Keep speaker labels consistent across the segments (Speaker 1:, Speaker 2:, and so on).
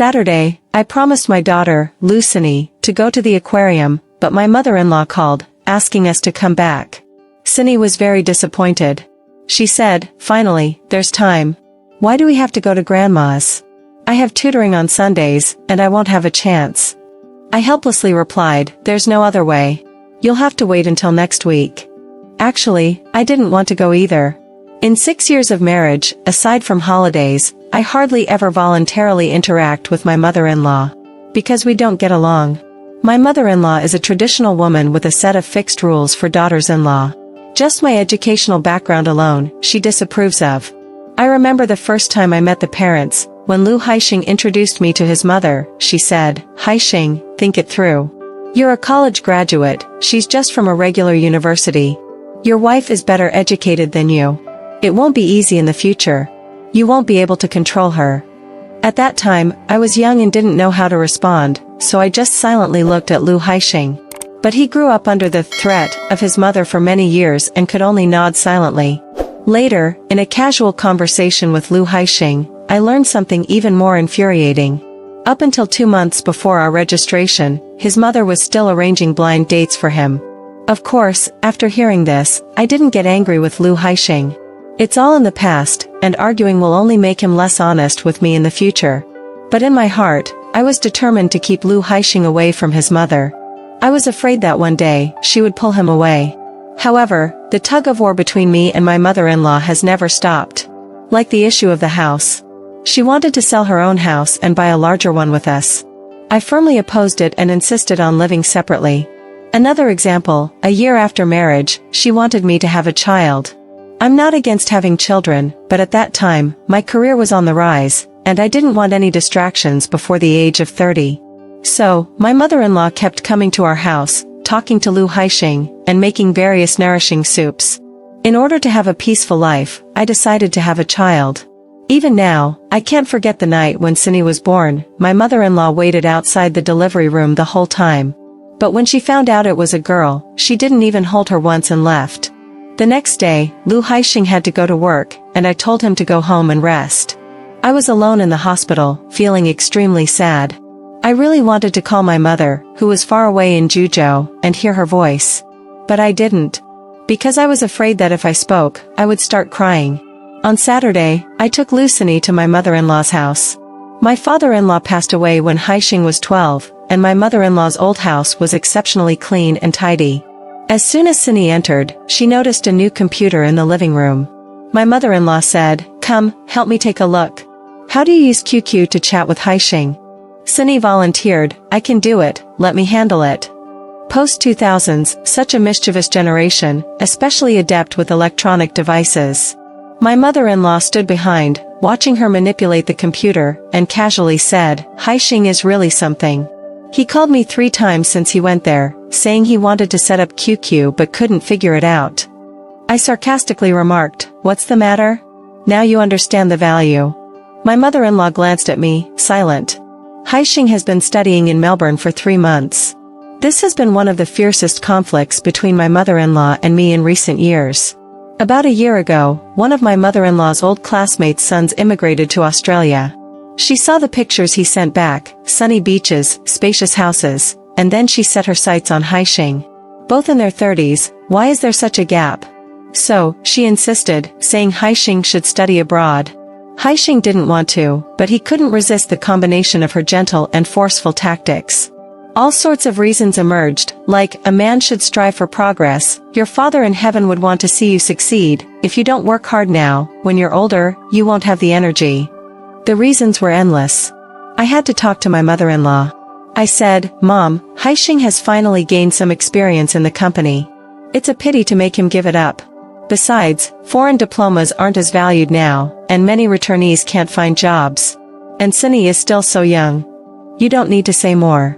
Speaker 1: Saturday, I promised my daughter, Lucini, to go to the aquarium, but my mother-in-law called, asking us to come back. Cindy was very disappointed. She said, "Finally, there's time. Why do we have to go to Grandma's? I have tutoring on Sundays, and I won't have a chance." I helplessly replied, "There's no other way. You'll have to wait until next week." Actually, I didn't want to go either. In 6 years of marriage, aside from holidays, I hardly ever voluntarily interact with my mother-in-law. Because we don't get along. My mother-in-law is a traditional woman with a set of fixed rules for daughters-in-law. Just my educational background alone, she disapproves of. I remember the first time I met the parents, when Lu Haixing introduced me to his mother, she said, "Haixing, think it through. You're a college graduate, she's just from a regular university. Your wife is better educated than you. It won't be easy in the future. You won't be able to control her." At that time, I was young and didn't know how to respond, so I just silently looked at Lu Haixing. But he grew up under the threat of his mother for many years and could only nod silently. Later, in a casual conversation with Lu Haixing, I learned something even more infuriating. Up until 2 months before our registration, his mother was still arranging blind dates for him. Of course, after hearing this, I didn't get angry with Lu Haixing. It's all in the past, and arguing will only make him less honest with me in the future. But in my heart, I was determined to keep Lu Haixing away from his mother. I was afraid that one day, she would pull him away. However, the tug-of-war between me and my mother-in-law has never stopped. Like the issue of the house. She wanted to sell her own house and buy a larger one with us. I firmly opposed it and insisted on living separately. Another example, a year after marriage, she wanted me to have a child. I'm not against having children, but at that time, my career was on the rise, and I didn't want any distractions before the age of 30. So, my mother-in-law kept coming to our house, talking to Lu Haixing, and making various nourishing soups. In order to have a peaceful life, I decided to have a child. Even now, I can't forget the night when Cindy was born. My mother-in-law waited outside the delivery room the whole time. But when she found out it was a girl, she didn't even hold her once and left. The next day, Lu Haixing had to go to work, and I told him to go home and rest. I was alone in the hospital, feeling extremely sad. I really wanted to call my mother, who was far away in Juzhou, and hear her voice. But I didn't. Because I was afraid that if I spoke, I would start crying. On Saturday, I took Lucini to my mother-in-law's house. My father-in-law passed away when Haixing was 12, and my mother-in-law's old house was exceptionally clean and tidy. As soon as Cindy entered, she noticed a new computer in the living room. My mother-in-law said, "Come, help me take a look. How do you use QQ to chat with Haixing?" Cindy volunteered, "I can do it, let me handle it." Post-2000s, such a mischievous generation, especially adept with electronic devices. My mother-in-law stood behind, watching her manipulate the computer, and casually said, "Haixing is really something. He called me 3 times since he went there, saying he wanted to set up QQ but couldn't figure it out." I sarcastically remarked, "What's the matter? Now you understand the value." My mother-in-law glanced at me, silent. Haixing has been studying in Melbourne for 3 months. This has been one of the fiercest conflicts between my mother-in-law and me in recent years. About a year ago, one of my mother-in-law's old classmates' sons immigrated to Australia. She saw the pictures he sent back, sunny beaches, spacious houses, and then she set her sights on Haixing. Both in their 30s, why is there such a gap? So, she insisted, saying Haixing should study abroad. Haixing didn't want to, but he couldn't resist the combination of her gentle and forceful tactics. All sorts of reasons emerged, like, a man should strive for progress, your father in heaven would want to see you succeed, if you don't work hard now, when you're older, you won't have the energy. The reasons were endless. I had to talk to my mother-in-law. I said, "Mom, Haixing has finally gained some experience in the company. It's a pity to make him give it up. Besides, foreign diplomas aren't as valued now, and many returnees can't find jobs. And Cindy is still so young. You don't need to say more."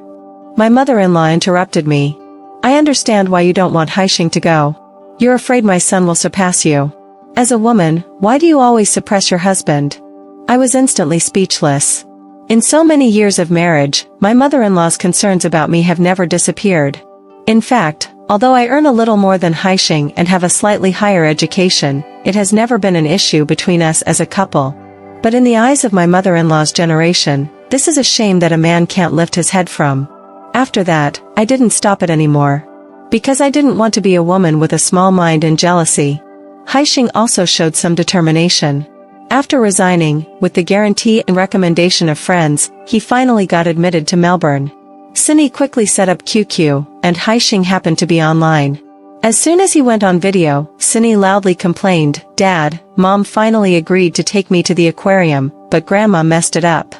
Speaker 1: My mother-in-law interrupted me. "I understand why you don't want Haixing to go. You're afraid my son will surpass you. As a woman, why do you always suppress your husband?" I was instantly speechless. In so many years of marriage, my mother-in-law's concerns about me have never disappeared. In fact, although I earn a little more than Haixing and have a slightly higher education, it has never been an issue between us as a couple. But in the eyes of my mother-in-law's generation, This is a shame that a man can't lift his head from. After that, I didn't stop it anymore. Because I didn't want to be a woman with a small mind and jealousy. Haixing also showed some determination. After resigning, with the guarantee and recommendation of friends, he finally got admitted to Melbourne. Cindy quickly set up QQ, and Haixing happened to be online. As soon as he went on video, Cindy loudly complained, "Dad, Mom finally agreed to take me to the aquarium, but Grandma messed it up."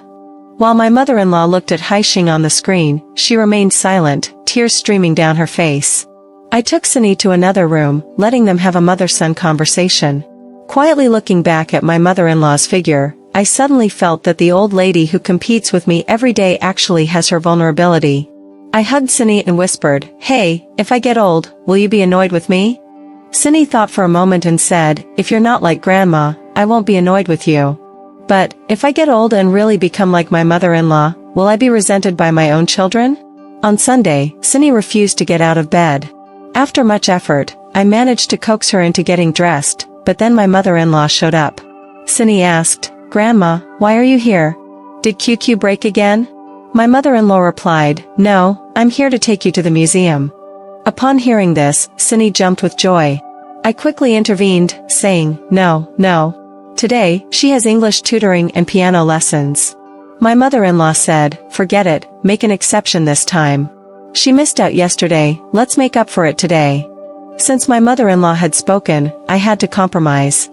Speaker 1: While my mother-in-law looked at Haixing on the screen, she remained silent, tears streaming down her face. I took Cindy to another room, letting them have a mother-son conversation. Quietly looking back at my mother-in-law's figure, I suddenly felt that the old lady who competes with me every day actually has her vulnerability. I hugged Cindy and whispered, "Hey, if I get old, will you be annoyed with me?" Cindy thought for a moment and said, "If you're not like Grandma, I won't be annoyed with you. But, if I get old and really become like my mother-in-law, will I be resented by my own children?" On Sunday, Cindy refused to get out of bed. After much effort, I managed to coax her into getting dressed, but then my mother-in-law showed up. Cindy asked, "Grandma, why are you here? Did QQ break again?" My mother-in-law replied, "No, I'm here to take you to the museum." Upon hearing this, Cindy jumped with joy. I quickly intervened, saying, No. Today, she has English tutoring and piano lessons. My mother-in-law said, "Forget it, make an exception this time. She missed out yesterday, let's make up for it today." Since my mother-in-law had spoken, I had to compromise.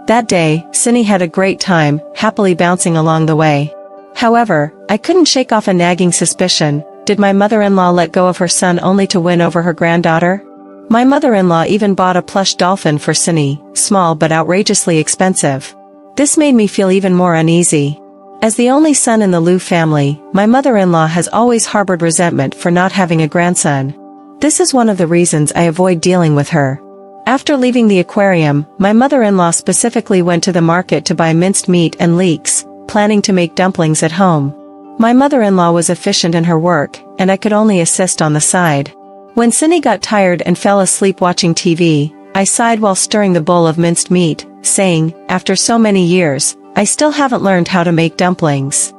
Speaker 1: That day, Cindy had a great time, happily bouncing along the way. However, I couldn't shake off a nagging suspicion. Did my mother-in-law let go of her son only to win over her granddaughter? My mother-in-law even bought a plush dolphin for Cindy, small but outrageously expensive. This made me feel even more uneasy. As the only son in the Liu family, my mother-in-law has always harbored resentment for not having a grandson. This is one of the reasons I avoid dealing with her. After leaving the aquarium, my mother-in-law specifically went to the market to buy minced meat and leeks, planning to make dumplings at home. My mother-in-law was efficient in her work, and I could only assist on the side. When Cindy got tired and fell asleep watching TV, I sighed while stirring the bowl of minced meat, saying, "After so many years, I still haven't learned how to make dumplings."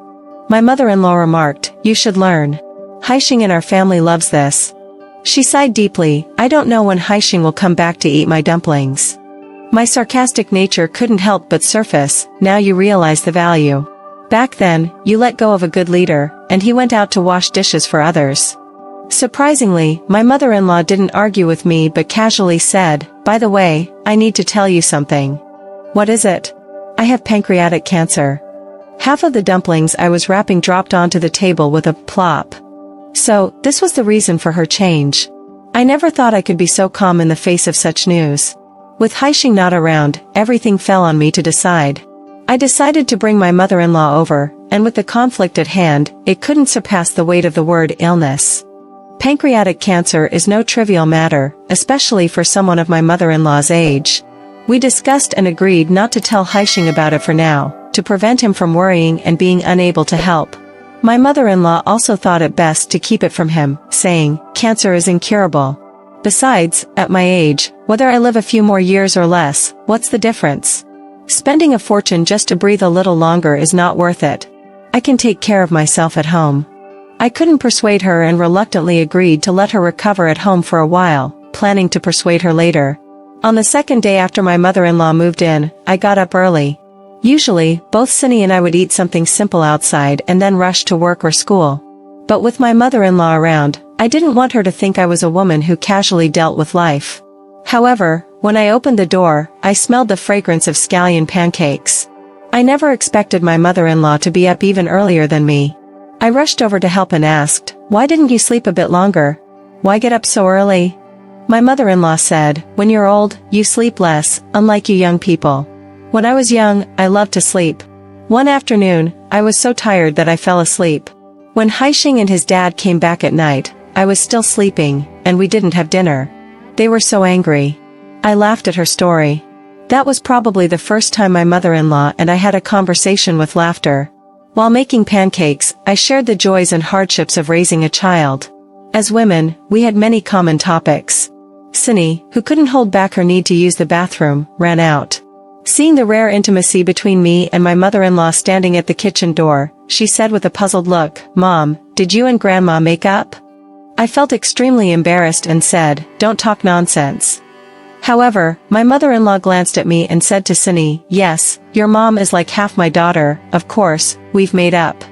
Speaker 1: My mother-in-law remarked, "You should learn. Haixing in our family loves this." She sighed deeply, "I don't know when Haixing will come back to eat my dumplings." My sarcastic nature couldn't help but surface, "Now you realize the value. Back then, you let go of a good leader, and he went out to wash dishes for others." Surprisingly, my mother-in-law didn't argue with me but casually said, "By the way, I need to tell you something." "What is it?" "I have pancreatic cancer." Half of the dumplings I was wrapping dropped onto the table with a plop. So, this was the reason for her change. I never thought I could be so calm in the face of such news. With Haixing not around, everything fell on me to decide. I decided to bring my mother-in-law over, and with the conflict at hand, it couldn't surpass the weight of the word illness. Pancreatic cancer is no trivial matter, especially for someone of my mother-in-law's age. We discussed and agreed not to tell Haixing about it for now, to prevent him from worrying and being unable to help. My mother-in-law also thought it best to keep it from him, saying, "Cancer is incurable. Besides, at my age, whether I live a few more years or less, what's the difference? Spending a fortune just to breathe a little longer is not worth it. I can take care of myself at home." I couldn't persuade her and reluctantly agreed to let her recover at home for a while, planning to persuade her later. On the second day after my mother-in-law moved in, I got up early. Usually, both Cindy and I would eat something simple outside and then rush to work or school. But with my mother-in-law around, I didn't want her to think I was a woman who casually dealt with life. However, when I opened the door, I smelled the fragrance of scallion pancakes. I never expected my mother-in-law to be up even earlier than me. I rushed over to help and asked, "Why didn't you sleep a bit longer? Why get up so early?" My mother-in-law said, "When you're old, you sleep less, unlike you young people. When I was young, I loved to sleep." One afternoon, I was so tired that I fell asleep. When Haixing and his dad came back at night, I was still sleeping, and we didn't have dinner. They were so angry. I laughed at her story. That was probably the first time my mother-in-law and I had a conversation with laughter. While making pancakes, I shared the joys and hardships of raising a child. As women, we had many common topics. Cindy, who couldn't hold back her need to use the bathroom, ran out. Seeing the rare intimacy between me and my mother-in-law standing at the kitchen door, she said with a puzzled look, "Mom, did you and Grandma make up?" I felt extremely embarrassed and said, "Don't talk nonsense." However, my mother-in-law glanced at me and said to Cindy, "Yes, your mom is like half my daughter, of course, we've made up."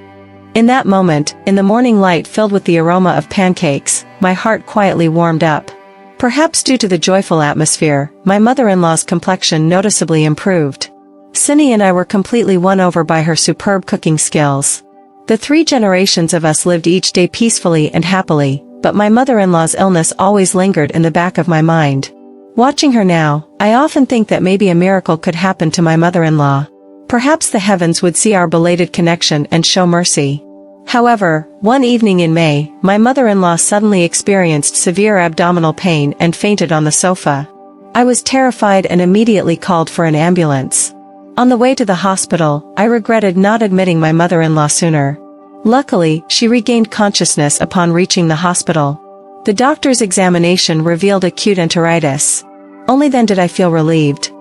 Speaker 1: In that moment, in the morning light filled with the aroma of pancakes, my heart quietly warmed up. Perhaps due to the joyful atmosphere, my mother-in-law's complexion noticeably improved. Cindy and I were completely won over by her superb cooking skills. The 3 generations of us lived each day peacefully and happily, but my mother-in-law's illness always lingered in the back of my mind. Watching her now, I often think that maybe a miracle could happen to my mother-in-law. Perhaps the heavens would see our belated connection and show mercy. However, one evening in May, my mother-in-law suddenly experienced severe abdominal pain and fainted on the sofa. I was terrified and immediately called for an ambulance. On the way to the hospital, I regretted not admitting my mother-in-law sooner. Luckily, she regained consciousness upon reaching the hospital. The doctor's examination revealed acute enteritis. Only then did I feel relieved.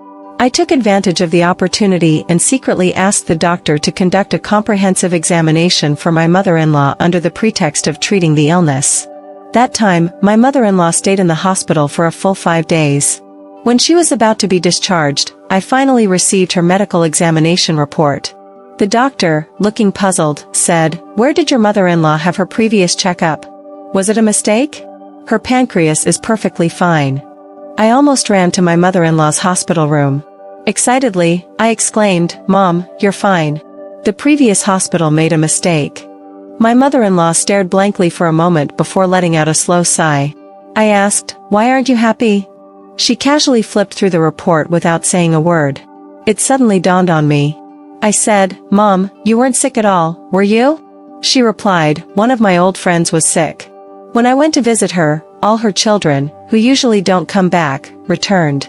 Speaker 1: I took advantage of the opportunity and secretly asked the doctor to conduct a comprehensive examination for my mother-in-law under the pretext of treating the illness. That time, my mother-in-law stayed in the hospital for a full 5 days. When she was about to be discharged, I finally received her medical examination report. The doctor, looking puzzled, said, "Where did your mother-in-law have her previous checkup? Was it a mistake? Her pancreas is perfectly fine." I almost ran to my mother-in-law's hospital room. Excitedly, I exclaimed, "Mom, you're fine. The previous hospital made a mistake." My mother-in-law stared blankly for a moment before letting out a slow sigh. I asked, "Why aren't you happy?" She casually flipped through the report without saying a word. It suddenly dawned on me. I said, "Mom, you weren't sick at all, were you?" She replied, "One of my old friends was sick. When I went to visit her, all her children, who usually don't come back, returned."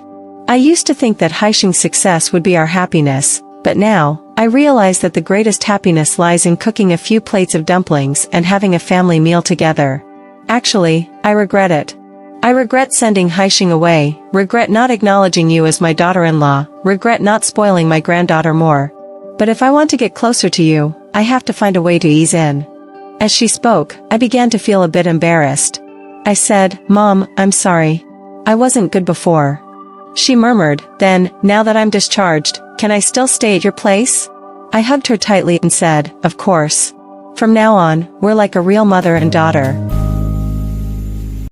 Speaker 1: I used to think that Haishing's success would be our happiness, but now, I realize that the greatest happiness lies in cooking a few plates of dumplings and having a family meal together. Actually, I regret it. I regret sending Haishing away, regret not acknowledging you as my daughter-in-law, regret not spoiling my granddaughter more. But if I want to get closer to you, I have to find a way to ease in. As she spoke, I began to feel a bit embarrassed. I said, "Mom, I'm sorry. I wasn't good before." She murmured, "Then, now that I'm discharged, can I still stay at your place?" I hugged her tightly and said, "Of course. From now on, we're like a real mother and daughter."